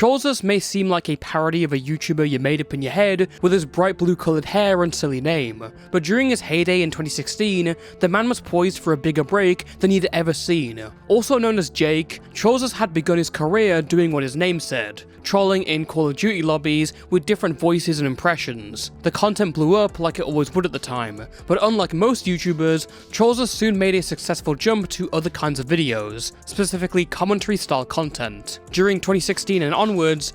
Trollzous may seem like a parody of a YouTuber you made up in your head with his bright blue coloured hair and silly name, but during his heyday in 2016, the man was poised for a bigger break than he'd ever seen. Also known as Jake, Trollzous had begun his career doing what his name said, trolling in Call of Duty lobbies with different voices and impressions. The content blew up like it always would at the time, but unlike most YouTubers, Trollzous soon made a successful jump to other kinds of videos, specifically commentary style content. During 2016 and onwards,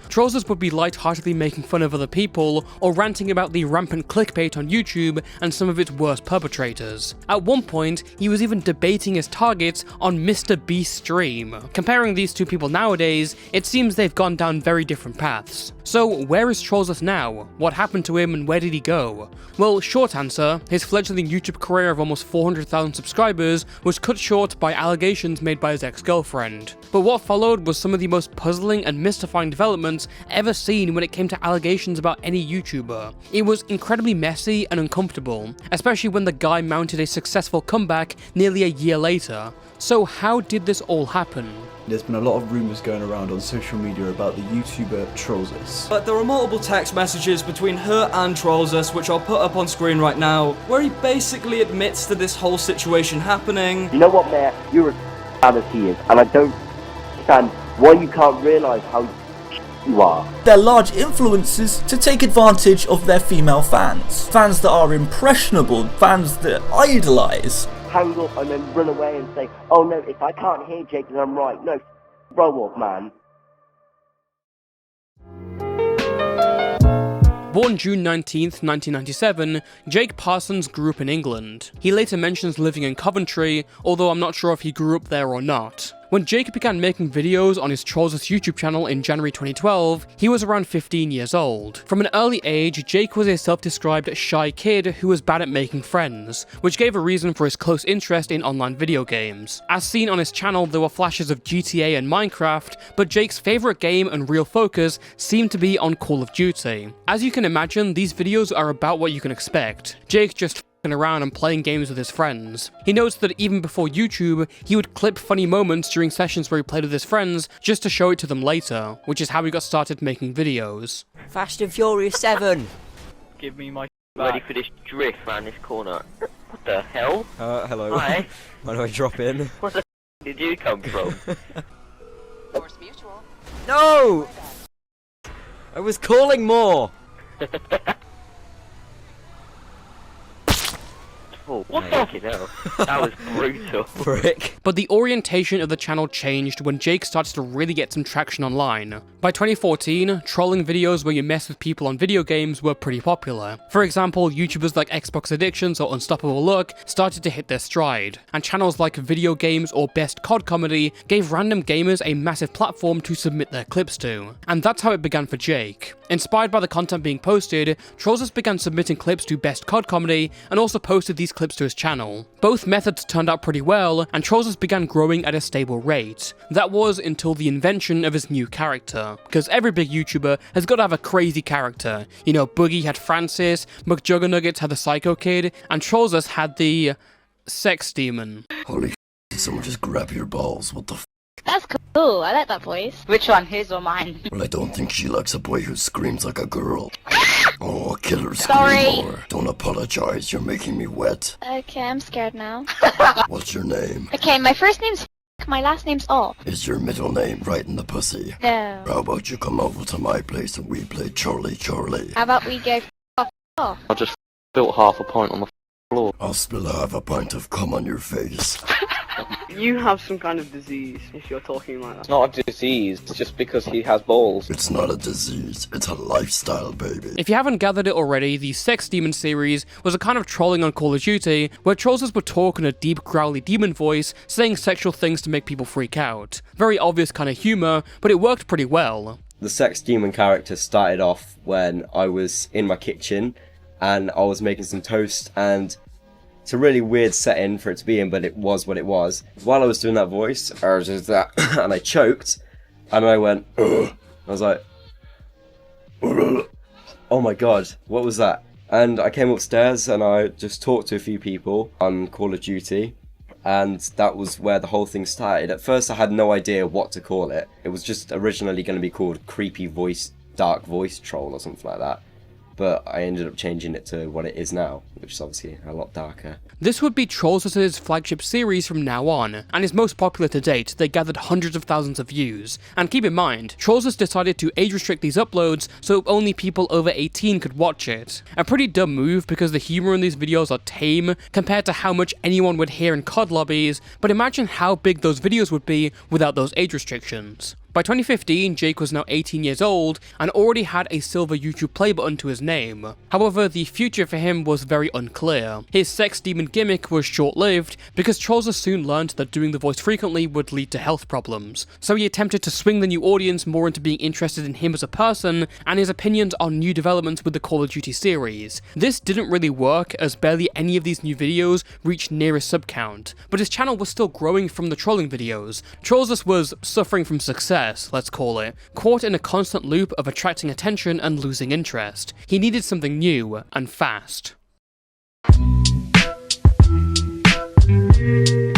Trollzous would be lightheartedly making fun of other people or ranting about the rampant clickbait on YouTube and some of its worst perpetrators. At one point, he was even debating his targets on Mr. Beast's stream. Comparing these two people nowadays, it seems they've gone down very different paths. So where is Trollzous now? What happened to him and where did he go? Well, short answer, his fledgling YouTube career of almost 400,000 subscribers was cut short by allegations made by his ex-girlfriend. But what followed was some of the most puzzling and mystifying developments ever seen when it came to allegations about any YouTuber. It was incredibly messy and uncomfortable, especially when the guy mounted a successful comeback nearly a year later. So how did this all happen? There's been a lot of rumours going around on social media about the YouTuber Trollzous. But there are multiple text messages between her and Trollzous, which I'll put up on screen right now, where he basically admits to this whole situation happening. You know what, Mayor? You're as as he is, and I don't understand why you can't realise how you are. They're large influencers to take advantage of their female fans. Fans that are impressionable, fans that idolise. Hang up and then run away and say, oh no, if I can't hear Jake then I'm right. No, grow up, man. Born June 19th, 1997, Jake Parsons grew up in England. He later mentions living in Coventry, although I'm not sure if he grew up there or not. When Jake began making videos on his Trollzous YouTube channel in January 2012, he was around 15 years old. From an early age, Jake was a self-described shy kid who was bad at making friends, which gave a reason for his close interest in online video games. As seen on his channel, there were flashes of GTA and Minecraft, but Jake's favourite game and real focus seemed to be on Call of Duty. As you can imagine, these videos are about what you can expect. Jake just around and playing games with his friends. He notes that even before YouTube, he would clip funny moments during sessions where he played with his friends just to show it to them later, which is how he got started making videos. Fast and Furious 7! Give me my Ready for this drift round this corner. What the hell? Hello. Hi. Where do I drop in? Where the did you come from? Force mutual. No! I was calling more! Oh, what fucking hell? That was brutal. Frick. But the orientation of the channel changed when Jake started to really get some traction online. By 2014, trolling videos where you mess with people on video games were pretty popular. For example, YouTubers like Xbox Addictions or Unstoppable Look started to hit their stride, and channels like Video Games or Best COD Comedy gave random gamers a massive platform to submit their clips to. And that's how it began for Jake. Inspired by the content being posted, Trollzous began submitting clips to Best COD Comedy and also posted these clips to his channel. Both methods turned out pretty well, and Trollzous began growing at a stable rate. That was until the invention of his new character. Because every big YouTuber has got to have a crazy character. You know, Boogie had Francis, McJuggernuggets had the Psycho Kid, and Trollzous had the Sex Demon. Holy did someone just grab your balls? What the f? That's cool, I like that voice. Which one, his or mine? Well, I don't think she likes a boy who screams like a girl. Oh, kill her, Sorry. scream more. Don't apologize, you're making me wet. Okay, I'm scared now. What's your name? Okay, my first name's my last name's All. Is your middle name right in the pussy? No. How about you come over to my place and we play Charlie Charlie? How about we go off? I just built half a pint on the floor. I'll spill half a pint of cum on your face. You have some kind of disease if you're talking like that. It's not a disease, it's just because he has balls. It's not a disease, it's a lifestyle, baby. If you haven't gathered it already, the Sex Demon series was a kind of trolling on Call of Duty, where Trollzous would talk in a deep growly demon voice, saying sexual things to make people freak out. Very obvious kind of humour, but it worked pretty well. The Sex Demon character started off when I was in my kitchen and I was making some toast, and it's a really weird setting for it to be in, but it was what it was. While I was doing that voice, I was just that, and I choked, and I went, ugh. I was like, oh my god, what was that? And I came upstairs and I just talked to a few people on Call of Duty, and that was where the whole thing started. At first I had no idea what to call it. It was just originally going to be called Creepy Voice, Dark Voice Troll or something like that. But I ended up changing it to what it is now, which is obviously a lot darker. This would be Trollzous' flagship series from now on, and is most popular to date. They gathered hundreds of thousands of views. And keep in mind, Trollzous decided to age restrict these uploads so only people over 18 could watch it. A pretty dumb move because the humour in these videos are tame compared to how much anyone would hear in COD lobbies, but imagine how big those videos would be without those age restrictions. By 2015, Jake was now 18 years old and already had a silver YouTube play button to his name. However, the future for him was very unclear. His sex demon gimmick was short-lived because Trollzous soon learned that doing the voice frequently would lead to health problems. So he attempted to swing the new audience more into being interested in him as a person and his opinions on new developments with the Call of Duty series. This didn't really work as barely any of these new videos reached near his sub count, but his channel was still growing from the trolling videos. Trollzous was suffering from success, let's call it, caught in a constant loop of attracting attention and losing interest. He needed something new and fast.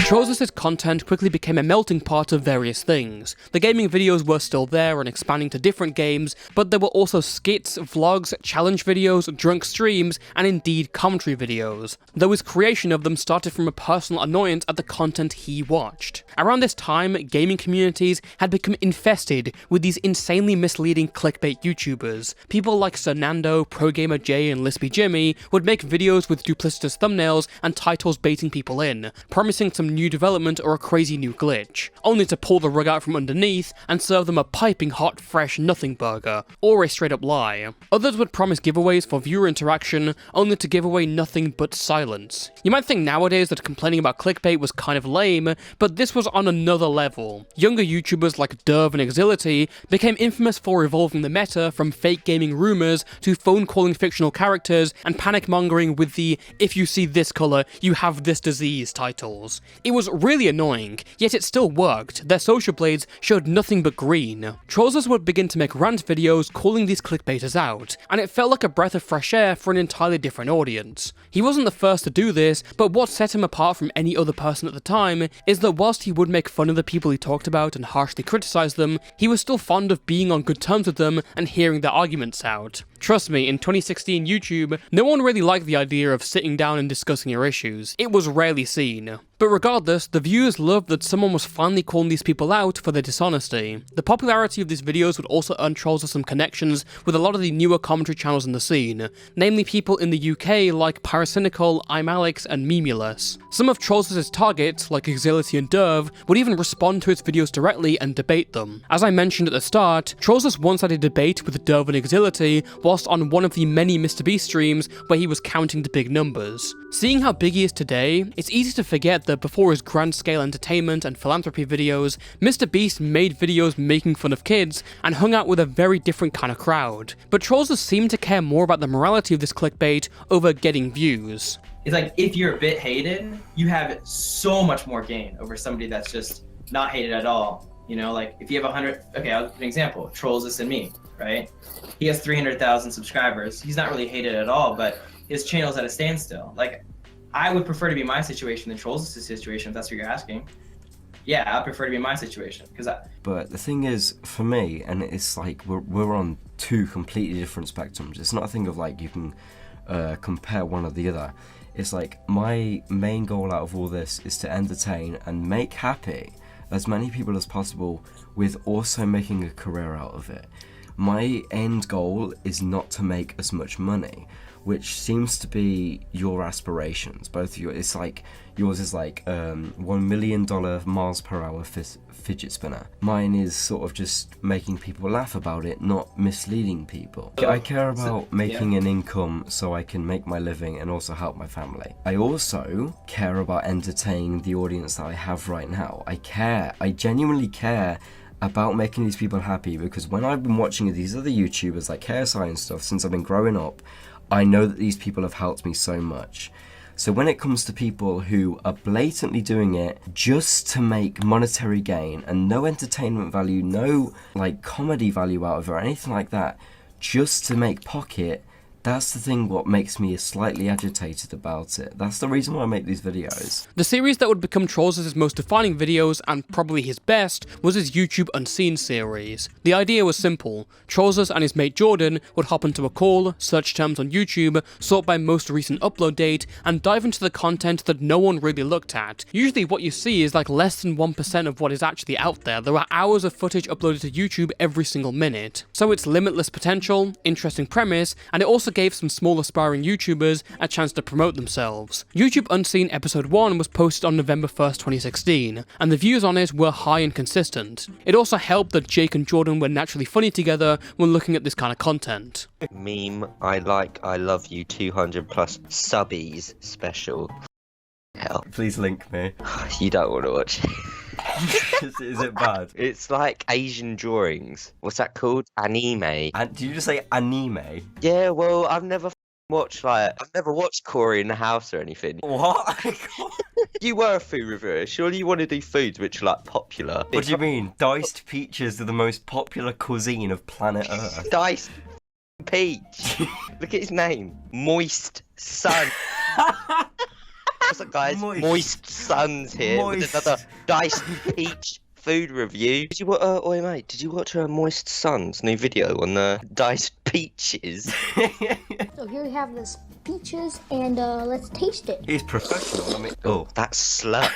Trollzous' content quickly became a melting pot of various things. The gaming videos were still there and expanding to different games, but there were also skits, vlogs, challenge videos, drunk streams, and indeed commentary videos, though his creation of them started from a personal annoyance at the content he watched. Around this time, gaming communities had become infested with these insanely misleading clickbait YouTubers. People like Sir Nando, ProGamerJ, and Lispy Jimmy would make videos with duplicitous thumbnails and titles baiting people in, promising some new development or a crazy new glitch, only to pull the rug out from underneath and serve them a piping hot, fresh nothing burger, or a straight up lie. Others would promise giveaways for viewer interaction, only to give away nothing but silence. You might think nowadays that complaining about clickbait was kind of lame, but this was on another level. Younger YouTubers like Derv and Exility became infamous for evolving the meta from fake gaming rumors to phone calling fictional characters and panic mongering with the "if you see this color, you have this disease" titles. It was really annoying, yet it still worked. Their social blades showed nothing but green. Trollzous would begin to make rant videos calling these clickbaiters out, and it felt like a breath of fresh air for an entirely different audience. He wasn't the first to do this, but what set him apart from any other person at the time is that whilst he would make fun of the people he talked about and harshly criticize them, he was still fond of being on good terms with them and hearing their arguments out. Trust me, in 2016 YouTube, no one really liked the idea of sitting down and discussing your issues. It was rarely seen. But regardless, the viewers loved that someone was finally calling these people out for their dishonesty. The popularity of these videos would also earn Trollzous some connections with a lot of the newer commentary channels in the scene, namely people in the UK like Pyrocynical, I'm Alex, and Memulous. Some of Trollzous' targets, like Exility and Derv, would even respond to his videos directly and debate them. As I mentioned at the start, Trollzous once had a debate with Derv and Exility whilst on one of the many MrBeast streams where he was counting the big numbers. Seeing how big he is today, it's easy to forget that before his grand-scale entertainment and philanthropy videos, MrBeast made videos making fun of kids and hung out with a very different kind of crowd. But Trollzous seemed to care more about the morality of this clickbait over getting views. It's like, if you're a bit hated, you have so much more gain over somebody that's just not hated at all. You know, like if you have 100, okay, I'll give an example, Trollzous and me, right? He has 300,000 subscribers. He's not really hated at all, but his channel's at a standstill. Like, I would prefer to be in my situation than Trollzous' situation, if that's what you're asking. Yeah, I prefer to be in my situation, because But the thing is, for me, and it's like, we're on two completely different spectrums. It's not a thing of like, you can compare one or the other. It's like, my main goal out of all this is to entertain and make happy as many people as possible, with also making a career out of it. My end goal is not to make as much money, which seems to be your aspirations, both of you. It's like, yours is like $1 million miles per hour fidget spinner. Mine is sort of just making people laugh about it, not misleading people. I care about making an income so I can make my living and also help my family. I also care about entertaining the audience that I have right now. I genuinely care about making these people happy, because when I've been watching these other YouTubers like KSI and stuff since I've been growing up, I know that these people have helped me so much. So when it comes to people who are blatantly doing it just to make monetary gain and no entertainment value, no like comedy value out of it or anything like that, just to make pocket, That's the thing what makes me slightly agitated about it. That's the reason why I make these videos. The series that would become Trollzous' most defining videos, and probably his best, was his YouTube Unseen series. The idea was simple. Trollzous and his mate Jordan would hop into a call, search terms on YouTube, sort by most recent upload date, and dive into the content that no one really looked at. Usually what you see is like less than 1% of what is actually out there. There are hours of footage uploaded to YouTube every single minute. So it's limitless potential, interesting premise, and it also gave some small aspiring YouTubers a chance to promote themselves. YouTube Unseen episode 1 was posted on November 1st, 2016, and the views on it were high and consistent. It also helped that Jake and Jordan were naturally funny together when looking at this kind of content. Meme, I love you 200 plus subbies special. Hell. Please link me. You don't want to watch it. Is it bad? It's like Asian drawings. What's that called? Anime. And did you just say anime? Yeah, well, I've never watched Corey in the House or anything. What? You were a food reviewer. Surely you want to do foods which are like popular. What do you mean? Diced peaches are the most popular cuisine of planet Earth. Diced peach. Look at his name. Moist Sun. What's up, guys? Moist Sun's here with another Diced Peach food review. Did you watch, oi mate, did you watch Moist Sun's new video on the Diced Peaches? So here we have this peaches, and let's taste it. He's professional, I mean... Oh, that's slut.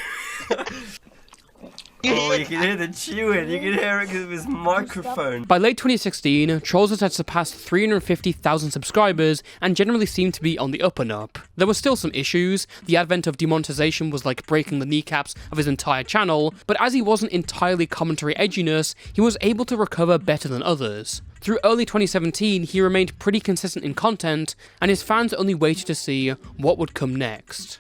Oh, you can hear the chewing, you can hear it because of his microphone. By late 2016, Trollzous had surpassed 350,000 subscribers and generally seemed to be on the up and up. There were still some issues. The advent of demonetization was like breaking the kneecaps of his entire channel, but as he wasn't entirely commentary edginess, he was able to recover better than others. Through early 2017, he remained pretty consistent in content, and his fans only waited to see what would come next.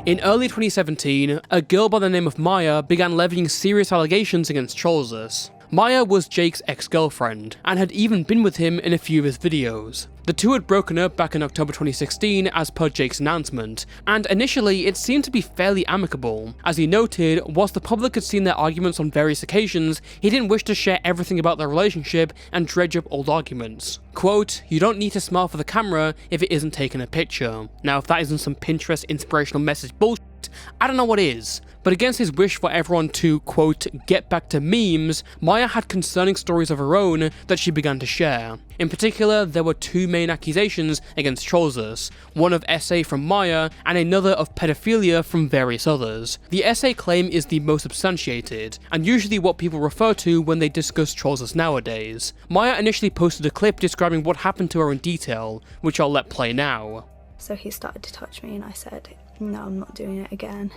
In early 2017, a girl by the name of Maya began levying serious allegations against Trollzous. Maya was Jake's ex-girlfriend, and had even been with him in a few of his videos. The two had broken up back in October 2016 as per Jake's announcement, and initially it seemed to be fairly amicable. As he noted, whilst the public had seen their arguments on various occasions, he didn't wish to share everything about their relationship and dredge up old arguments. Quote, "You don't need to smile for the camera if it isn't taking a picture." Now if that isn't some Pinterest inspirational message bullshit, I don't know what is. But against his wish for everyone to, quote, get back to memes, Maya had concerning stories of her own that she began to share. In particular, there were two main accusations against Trollzous, one of SA from Maya and another of pedophilia from various others. The SA claim is the most substantiated, and usually what people refer to when they discuss Trollzous nowadays. Maya initially posted a clip describing what happened to her in detail, which I'll let play now. So he started to touch me and I said, no, I'm not doing it again.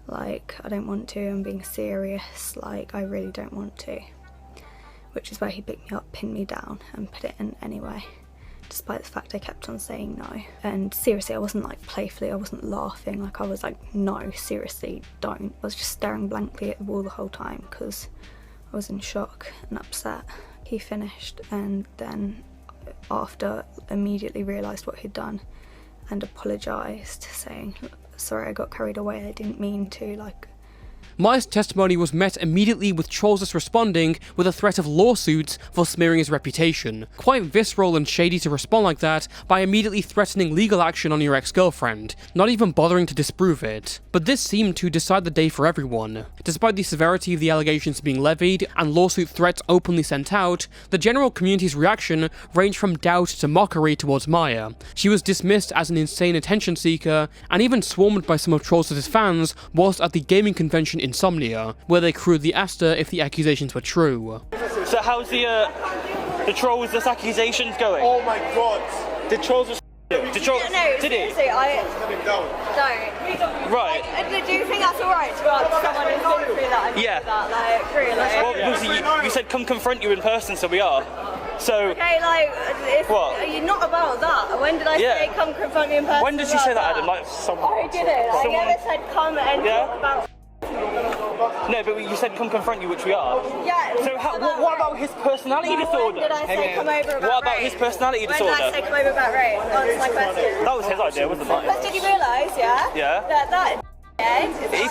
Like, I don't want to, I'm being serious, like, I really don't want to. Which is where he picked me up, pinned me down, and put it in anyway, despite the fact I kept on saying no. And seriously, I wasn't like playfully, I wasn't laughing, like I was like, no, seriously, don't. I was just staring blankly at the wall the whole time, because I was in shock and upset. He finished, and then after, immediately realised what he'd done, and apologised, saying, sorry, I got carried away, I didn't mean to, like. Maya's testimony was met immediately with Trollzous responding with a threat of lawsuits for smearing his reputation. Quite visceral and shady to respond like that by immediately threatening legal action on your ex-girlfriend, not even bothering to disprove it. But this seemed to decide the day for everyone. Despite the severity of the allegations being levied and lawsuit threats openly sent out, the general community's reaction ranged from doubt to mockery towards Maya. She was dismissed as an insane attention seeker and even swarmed by some of Trollzous' fans whilst at the gaming convention Insomnia, where they crudely asked her if the accusations were true. So how's the Trollzous accusations going? Oh my god! Did Trollzous No, seriously, I don't. Right. Like, do you think that's alright to ask someone who's gone through that? Yeah. Like, really? Well, you said come confront you in person, so we are. So. Okay, like, what? You're not about that. When did I say come confront me in person? When did you say that, Adam? Like, I didn't. I never said come and talk about. No, but you said come confront you, which we are. Yeah. So what about his personality disorder? When did I say come over about What about rape? his personality disorder? When did I say come over about rape? Answer my question. That was his idea, wasn't mine. But did you realise, yeah? Yeah. That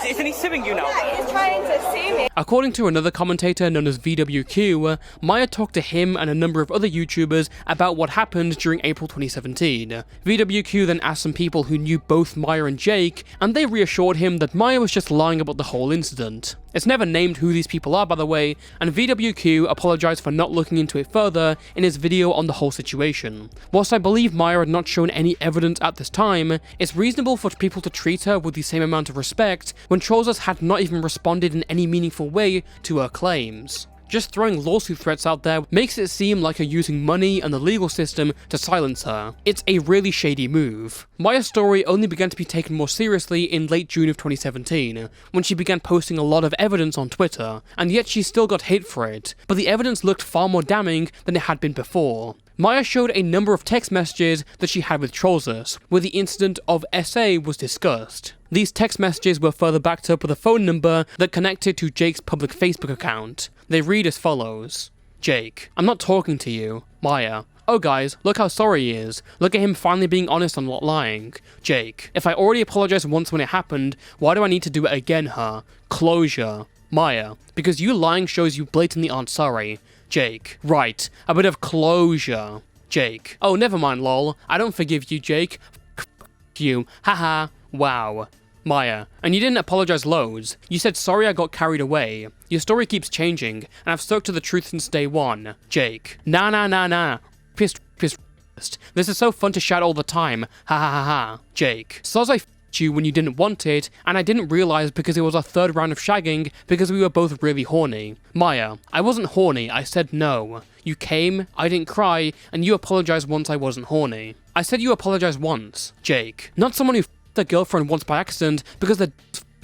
Isn't he suing you now? Yeah, he's trying to sue me. According to another commentator known as VWQ, Maya talked to him and a number of other YouTubers about what happened during April 2017. VWQ then asked some people who knew both Maya and Jake, and they reassured him that Maya was just lying about the whole incident. It's never named who these people are, by the way, and VWQ apologised for not looking into it further in his video on the whole situation. Whilst I believe Maya had not shown any evidence at this time, it's reasonable for people to treat her with the same amount of respect when Trollzous had not even responded in any meaningful way to her claims. Just throwing lawsuit threats out there makes it seem like you're using money and the legal system to silence her. It's a really shady move. Maya's story only began to be taken more seriously in late June of 2017, when she began posting a lot of evidence on Twitter, and yet she still got hate for it, but the evidence looked far more damning than it had been before. Maya showed a number of text messages that she had with Trollzous, where the incident of SA was discussed. These text messages were further backed up with a phone number that connected to Jake's public Facebook account. They read as follows. Jake, I'm not talking to you. Maya, oh guys, look how sorry he is. Look at him finally being honest and not lying. Jake, if I already apologized once when it happened, why do I need to do it again, huh? Closure. Maya, because you lying shows you blatantly aren't sorry. Jake, right, a bit of closure. Jake, oh never mind lol, I don't forgive you Jake. F you, haha, wow. Maya, and you didn't apologize loads. You said sorry I got carried away. Your story keeps changing, and I've stuck to the truth since day one. Jake, nah. Pissed. This is so fun to shout all the time, ha ha ha ha. Jake, soz I f***ed you when you didn't want it, and I didn't realize because it was our third round of shagging because we were both really horny. Maya, I wasn't horny, I said no. You came, I didn't cry, and you apologized once I wasn't horny. I said you apologized once. Jake, not someone who f***ed their girlfriend once by accident because they're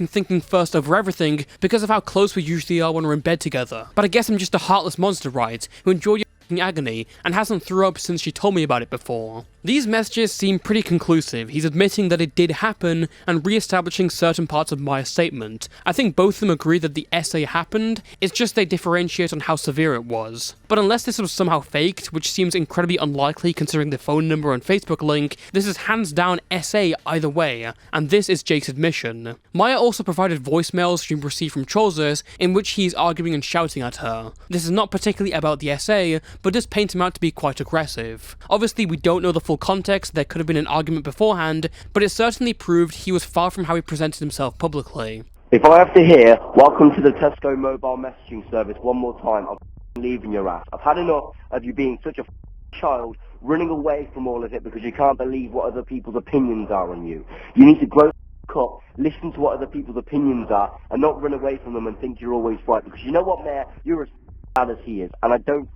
thinking first over everything because of how close we usually are when we're in bed together. But I guess I'm just a heartless monster, right, who enjoyed your agony and hasn't threw up since she told me about it before. These messages seem pretty conclusive. He's admitting that it did happen and re-establishing certain parts of Maya's statement. I think both of them agree that the essay happened, it's just they differentiate on how severe it was. But unless this was somehow faked, which seems incredibly unlikely considering the phone number and Facebook link, this is hands down essay either way, and this is Jake's admission. Maya also provided voicemails she received from Trollzous in which he is arguing and shouting at her. This is not particularly about the essay, but does paint him out to be quite aggressive. Obviously we don't know the full context, there could have been an argument beforehand, but it certainly proved he was far from how he presented himself publicly. If I have to hear, welcome to the Tesco mobile messaging service one more time, I'm leaving your ass. I've had enough of you being such a child, running away from all of it because you can't believe what other people's opinions are on you. You need to grow up, listen to what other people's opinions are, and not run away from them and think you're always right, because you know what, Mayor? You're as bad as he is, and I don't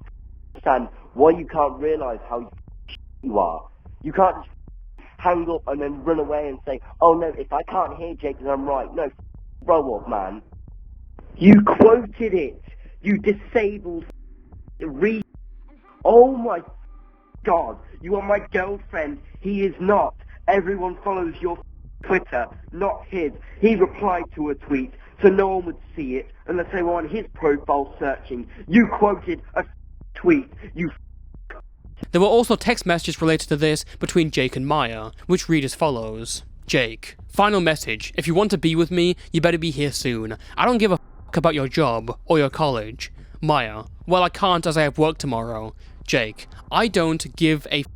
understand why you can't realise how you are. You can't just hang up and then run away and say, oh no, if I can't hear Jake then I'm right. No, grow up, man. You quoted it. You disabled Oh my God, you are my girlfriend. He is not. Everyone follows your Twitter, not his. He replied to a tweet so no one would see it unless they were on his profile searching. You quoted a tweet. You There were also text messages related to this between Jake and Maya, which read as follows. Jake, final message. If you want to be with me, you better be here soon. I don't give a f*** about your job or your college. Maya, well I can't as I have work tomorrow. Jake, I don't give a f***.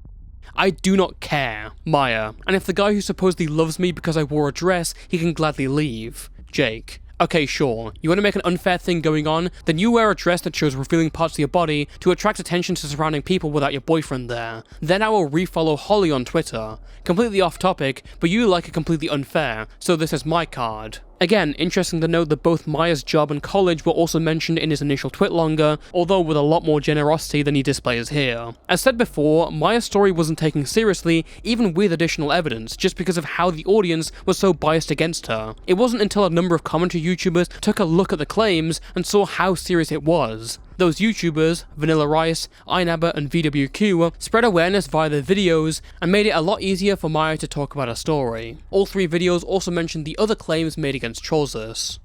I do not care. Maya, and if the guy who supposedly loves me because I wore a dress, he can gladly leave. Jake, okay, sure. You want to make an unfair thing going on? Then you wear a dress that shows revealing parts of your body to attract attention to surrounding people without your boyfriend there. Then I will refollow Holly on Twitter. Completely off topic, but you like it completely unfair, so this is my card. Again, interesting to note that both Maya's job and college were also mentioned in his initial twitlonger, although with a lot more generosity than he displays here. As said before, Maya's story wasn't taken seriously, even with additional evidence, just because of how the audience was so biased against her. It wasn't until a number of commentary YouTubers took a look at the claims and saw how serious it was. Those YouTubers, Vanilla Rice, iNabba and VWQ, spread awareness via their videos and made it a lot easier for Maya to talk about her story. All three videos also mentioned the other claims made against Trollzous.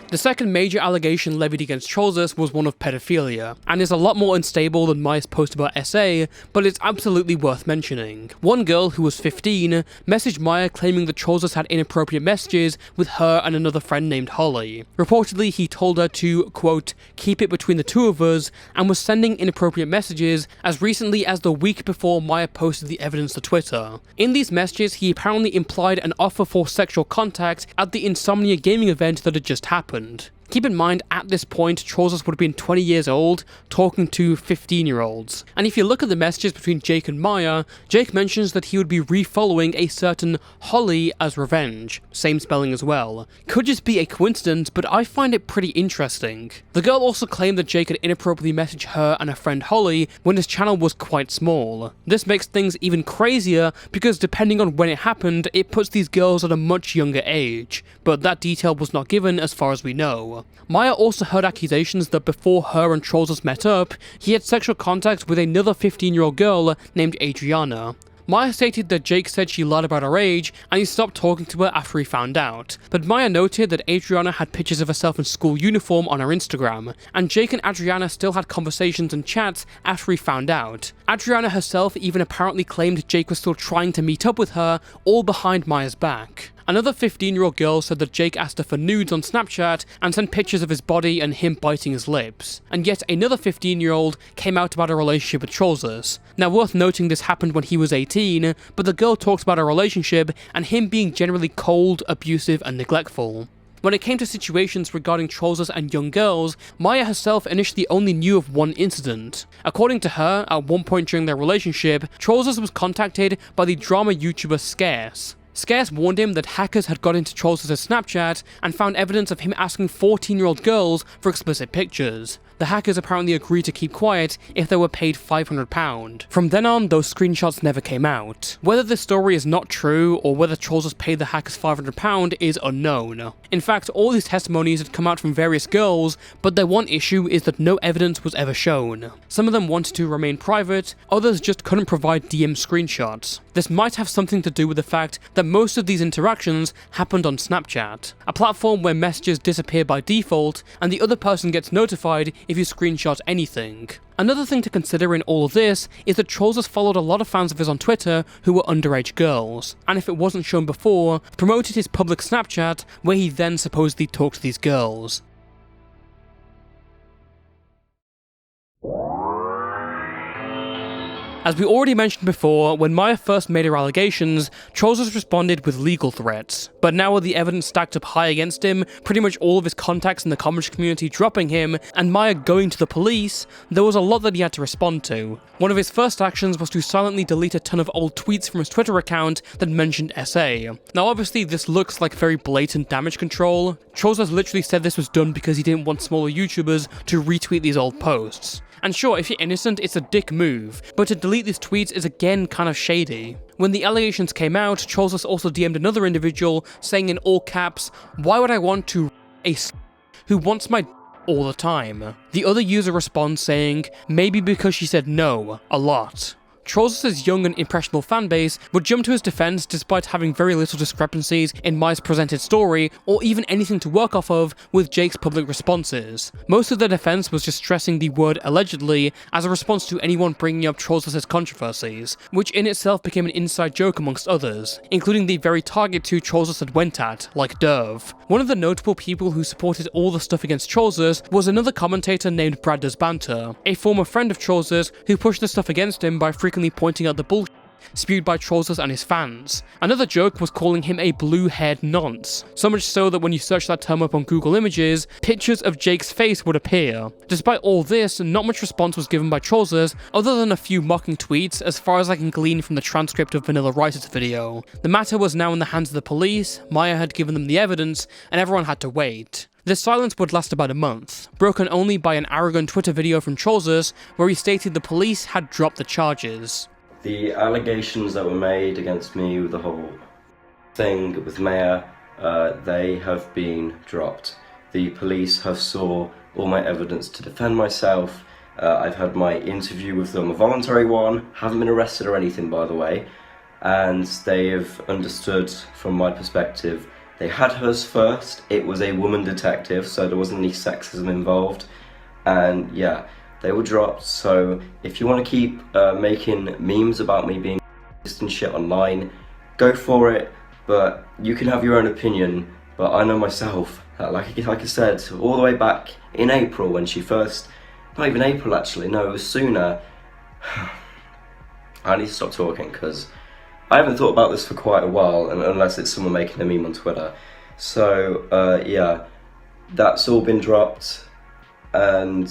The second major allegation levied against Trollzous was one of pedophilia, and is a lot more unstable than Maya's post about SA, but it's absolutely worth mentioning. One girl who was 15 messaged Maya claiming that Trollzous had inappropriate messages with her and another friend named Holly. Reportedly, he told her to, quote, keep it between the two of us, and was sending inappropriate messages as recently as the week before Maya posted the evidence to Twitter. In these messages, he apparently implied an offer for sexual contact at the Insomnia gaming event that had just happened. Keep in mind, at this point, Trollzous would have been 20 years old, talking to 15-year-olds. And if you look at the messages between Jake and Maya, Jake mentions that he would be refollowing a certain Holly as revenge. Same spelling as well. Could just be a coincidence, but I find it pretty interesting. The girl also claimed that Jake had inappropriately messaged her and her friend Holly when his channel was quite small. This makes things even crazier because depending on when it happened, it puts these girls at a much younger age, but that detail was not given as far as we know. Maya also heard accusations that before her and Trollzous met up, he had sexual contact with another 15-year-old girl named Adriana. Maya stated that Jake said she lied about her age and he stopped talking to her after he found out, but Maya noted that Adriana had pictures of herself in school uniform on her Instagram, and Jake and Adriana still had conversations and chats after he found out. Adriana herself even apparently claimed Jake was still trying to meet up with her, all behind Maya's back. Another 15-year-old girl said that Jake asked her for nudes on Snapchat and sent pictures of his body and him biting his lips. And yet another 15-year-old came out about a relationship with Trollzous. Now, worth noting, this happened when he was 18, but the girl talks about a relationship and him being generally cold, abusive and neglectful. When it came to situations regarding Trollzous and young girls, Maya herself initially only knew of one incident. According to her, at one point during their relationship, Trollzous was contacted by the drama YouTuber Scarce. Scarce warned him that hackers had got into Trollzous' Snapchat and found evidence of him asking 14-year-old girls for explicit pictures. The hackers apparently agreed to keep quiet if they were paid £500. From then on, those screenshots never came out. Whether this story is not true or whether Trollzous paid the hackers £500 is unknown. In fact, all these testimonies had come out from various girls, but their one issue is that no evidence was ever shown. Some of them wanted to remain private, others just couldn't provide DM screenshots. This might have something to do with the fact that most of these interactions happened on Snapchat, a platform where messages disappear by default and the other person gets notified if you screenshot anything. Another thing to consider in all of this is that Trollzous followed a lot of fans of his on Twitter who were underage girls, and if it wasn't shown before, promoted his public Snapchat where he then supposedly talked to these girls. As we already mentioned before, when Maya first made her allegations, Trollzous responded with legal threats. But now with the evidence stacked up high against him, pretty much all of his contacts in the commentary community dropping him, and Maya going to the police, there was a lot that he had to respond to. One of his first actions was to silently delete a ton of old tweets from his Twitter account that mentioned SA. Now obviously this looks like very blatant damage control. Trollzous literally said this was done because he didn't want smaller YouTubers to retweet these old posts. And sure, if you're innocent, it's a dick move, but to delete these tweets is again kind of shady. When the allegations came out, Trollzous also DM'd another individual, saying in all caps, "Why would I want to a who wants my all the time?" The other user responds saying, "Maybe because she said no, a lot." Trollzous' young and impressionable fanbase would jump to his defense despite having very little discrepancies in Maya's presented story, or even anything to work off of with Jake's public responses. Most of their defense was just stressing the word allegedly as a response to anyone bringing up Trollzous' controversies, which in itself became an inside joke amongst others, including the very targets who Trollzous had went at, like Derv. One of the notable people who supported all the stuff against Trollzous was another commentator named Brad Does Banter, a former friend of Trollzous who pushed the stuff against him by frequently pointing out the bullshit spewed by Trollzous and his fans. Another joke was calling him a blue-haired nonce, so much so that when you search that term up on Google Images, pictures of Jake's face would appear. Despite all this, not much response was given by Trollzous, other than a few mocking tweets as far as I can glean from the transcript of Vanilla Rice's video. The matter was now in the hands of the police, Maya had given them the evidence, and everyone had to wait. This silence would last about a month, broken only by an arrogant Twitter video from Trollzous where he stated the police had dropped the charges. The allegations that were made against me with the whole thing with Maya, they have been dropped. The police have saw all my evidence to defend myself. I've had my interview with them, a voluntary one, haven't been arrested or anything by the way, and they have understood from my perspective They had hers first. It was a woman detective, so there wasn't any sexism involved. And yeah, they were dropped. So if you want to keep making memes about me being and shit online, go for it. But you can have your own opinion. But I know myself, like I said, all the way back in April when she first, not even April actually, no, it was sooner. I need to stop talking because I haven't thought about this for quite a while, and unless it's someone making a meme on Twitter. So yeah, that's all been dropped, and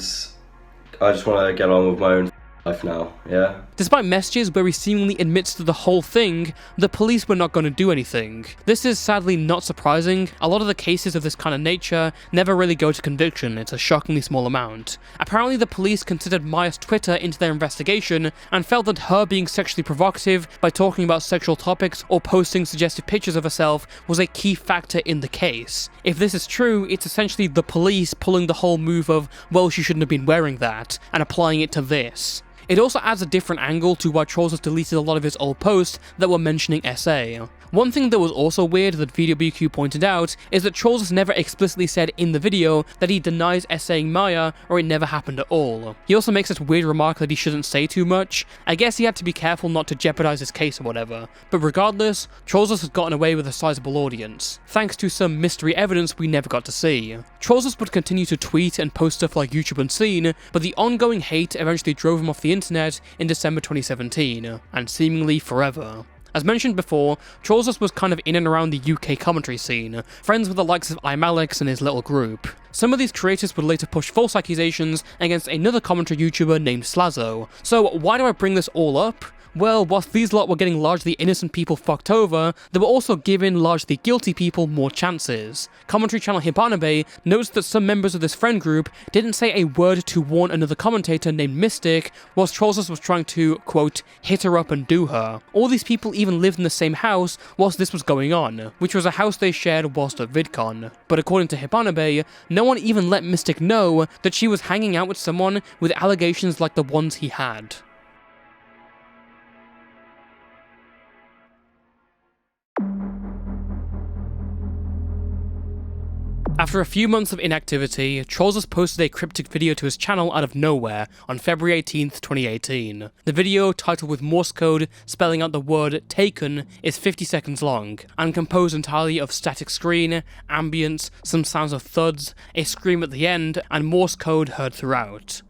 I just want to get on with my own life now, yeah? Despite messages where he seemingly admits to the whole thing, the police were not going to do anything. This is sadly not surprising. A lot of the cases of this kind of nature never really go to conviction. It's a shockingly small amount. Apparently the police considered Maya's Twitter into their investigation and felt that her being sexually provocative by talking about sexual topics or posting suggestive pictures of herself was a key factor in the case. If this is true, it's essentially the police pulling the whole move of, well, she shouldn't have been wearing that, and applying it to this. It also adds a different angle to why Trollzous deleted a lot of his old posts that were mentioning SA. One thing that was also weird that VideoBQ pointed out is that Trollzous never explicitly said in the video that he denies SAing Maya or it never happened at all. He also makes this weird remark that he shouldn't say too much. I guess he had to be careful not to jeopardize his case or whatever, but regardless, Trollzous has gotten away with a sizable audience, thanks to some mystery evidence we never got to see. Trollzous would continue to tweet and post stuff like YouTube Unseen, but the ongoing hate eventually drove him off the internet in December 2017, and seemingly forever. As mentioned before, Trollzous was kind of in and around the UK commentary scene, friends with the likes of iMalex and his little group. Some of these creators would later push false accusations against another commentary YouTuber named Slazzo. So why do I bring this all up? Well, whilst these lot were getting largely innocent people fucked over, they were also giving largely guilty people more chances. Commentary channel Hibanabe notes that some members of this friend group didn't say a word to warn another commentator named Mystic, whilst Trollzous was trying to, quote, hit her up and do her. All these people even lived in the same house whilst this was going on, which was a house they shared whilst at VidCon. But according to Hibanabe, no one even let Mystic know that she was hanging out with someone with allegations like the ones he had. After a few months of inactivity, Trollzous posted a cryptic video to his channel out of nowhere on February 18th, 2018. The video, titled with Morse code spelling out the word taken, is 50 seconds long, and composed entirely of static screen, ambience, some sounds of thuds, a scream at the end, and Morse code heard throughout.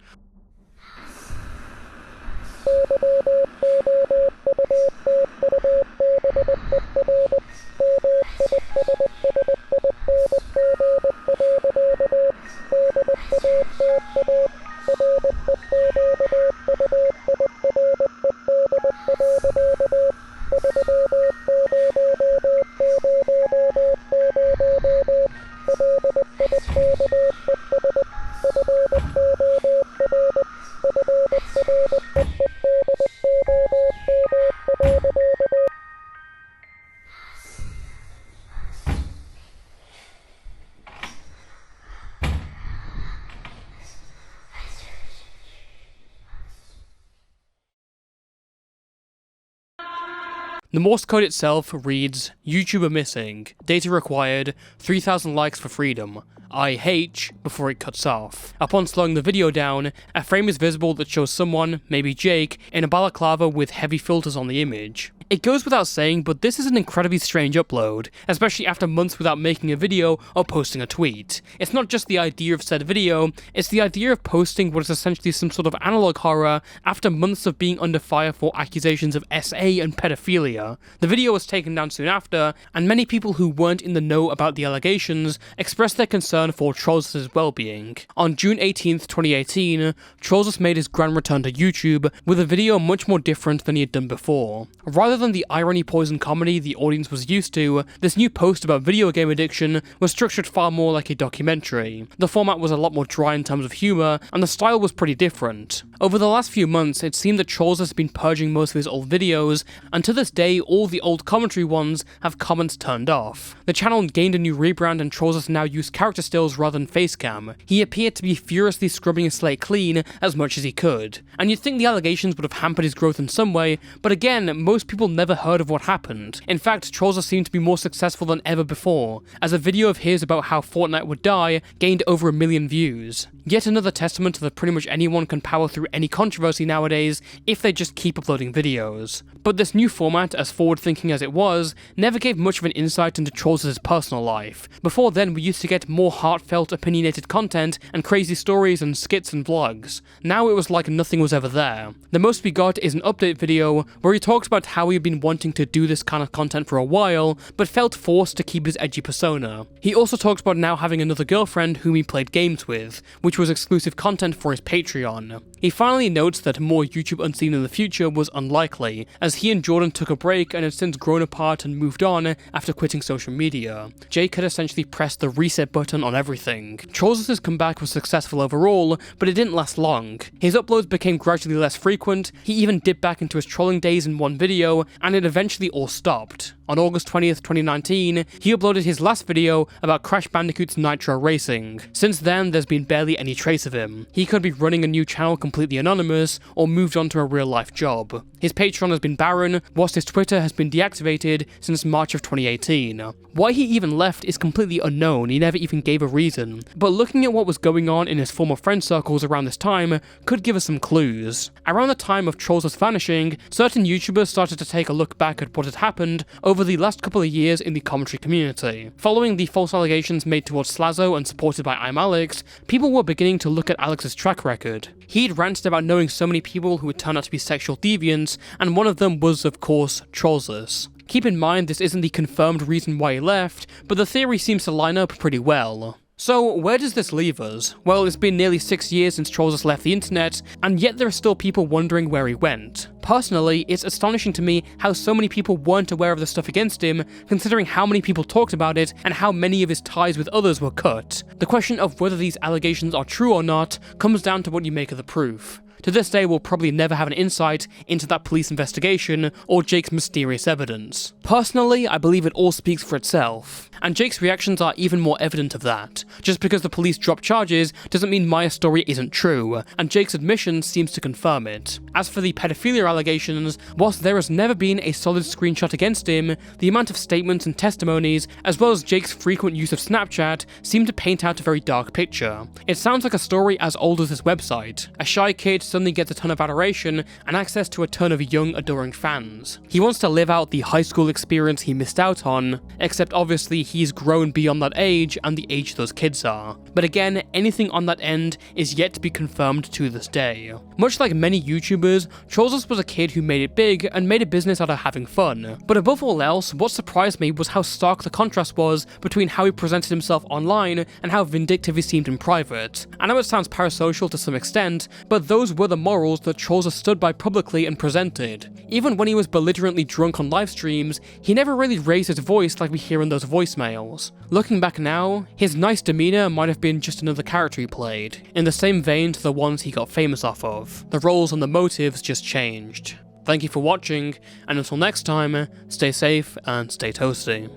The Morse code itself reads, YouTuber missing, data required, 3,000 likes for freedom, IH, before it cuts off. Upon slowing the video down, a frame is visible that shows someone, maybe Jake, in a balaclava with heavy filters on the image. It goes without saying, but this is an incredibly strange upload, especially after months without making a video or posting a tweet. It's not just the idea of said video, it's the idea of posting what is essentially some sort of analog horror after months of being under fire for accusations of SA and pedophilia. The video was taken down soon after, and many people who weren't in the know about the allegations expressed their concern for Trollzous' well-being. On June 18th, 2018, Trollzous made his grand return to YouTube with a video much more different than he had done before. Rather than the irony-poisoned comedy the audience was used to, this new post about video game addiction was structured far more like a documentary. The format was a lot more dry in terms of humour, and the style was pretty different. Over the last few months, it seemed that Trollzous has been purging most of his old videos, and to this day day, all the old commentary ones have comments turned off. The channel gained a new rebrand and Trollzous now used character stills rather than facecam. He appeared to be furiously scrubbing his slate clean as much as he could. And you'd think the allegations would have hampered his growth in some way, but again, most people never heard of what happened. In fact, Trollzous seemed to be more successful than ever before, as a video of his about how Fortnite would die gained over 1 million views. Yet another testament to that pretty much anyone can power through any controversy nowadays if they just keep uploading videos. But this new format, as forward-thinking as it was, never gave much of an insight into Trollzous' personal life. Before then, we used to get more heartfelt, opinionated content and crazy stories and skits and vlogs. Now it was like nothing was ever there. The most we got is an update video where he talks about how he had been wanting to do this kind of content for a while, but felt forced to keep his edgy persona. He also talks about now having another girlfriend whom he played games with, which was exclusive content for his Patreon. He finally notes that more YouTube Unseen in the future was unlikely, as he and Jordan took a break and had since grown apart and moved on after quitting social media. Jake had essentially pressed the reset button on everything. Trollzous' comeback was successful overall, but it didn't last long. His uploads became gradually less frequent, he even dipped back into his trolling days in one video, and it eventually all stopped. On August 20th, 2019, he uploaded his last video about Crash Bandicoot's Nitro Racing. Since then, there's been barely any trace of him. He could be running a new channel completely anonymous, or moved on to a real-life job. His Patreon has been barren, whilst his Twitter has been deactivated since March of 2018. Why he even left is completely unknown, he never even gave a reason, but looking at what was going on in his former friend circles around this time could give us some clues. Around the time of Trollzous vanishing, certain YouTubers started to take a look back at what had happened over the last couple of years in the commentary community. Following the false allegations made towards Slazzo and supported by I'm Alex, people were beginning to look at Alex's track record. He'd ranted about knowing so many people who would turn out to be sexual deviants, and one of them was, of course, Trollzous. Keep in mind this isn't the confirmed reason why he left, but the theory seems to line up pretty well. So, where does this leave us? Well, it's been nearly 6 years since Trollzous left the internet, and yet there are still people wondering where he went. Personally, it's astonishing to me how so many people weren't aware of the stuff against him, considering how many people talked about it and how many of his ties with others were cut. The question of whether these allegations are true or not comes down to what you make of the proof. To this day, we'll probably never have an insight into that police investigation or Jake's mysterious evidence. Personally, I believe it all speaks for itself, and Jake's reactions are even more evident of that. Just because the police drop charges doesn't mean Maya's story isn't true, and Jake's admission seems to confirm it. As for the pedophilia allegations, whilst there has never been a solid screenshot against him, the amount of statements and testimonies, as well as Jake's frequent use of Snapchat, seem to paint out a very dark picture. It sounds like a story as old as his website. A shy kid suddenly gets a ton of adoration and access to a ton of young, adoring fans. He wants to live out the high school experience he missed out on, except obviously he's grown beyond that age and the age those kids are. But again, anything on that end is yet to be confirmed to this day. Much like many YouTubers, Trollzous was a kid who made it big and made a business out of having fun. But above all else, what surprised me was how stark the contrast was between how he presented himself online and how vindictive he seemed in private. I know it sounds parasocial to some extent, but those were the morals that Trollzous stood by publicly and presented. Even when he was belligerently drunk on live streams, he never really raised his voice like we hear in those voicemails. Looking back now, his nice demeanour might have been just another character he played, in the same vein to the ones he got famous off of. The roles and the motives just changed. Thank you for watching, and until next time, stay safe and stay toasty.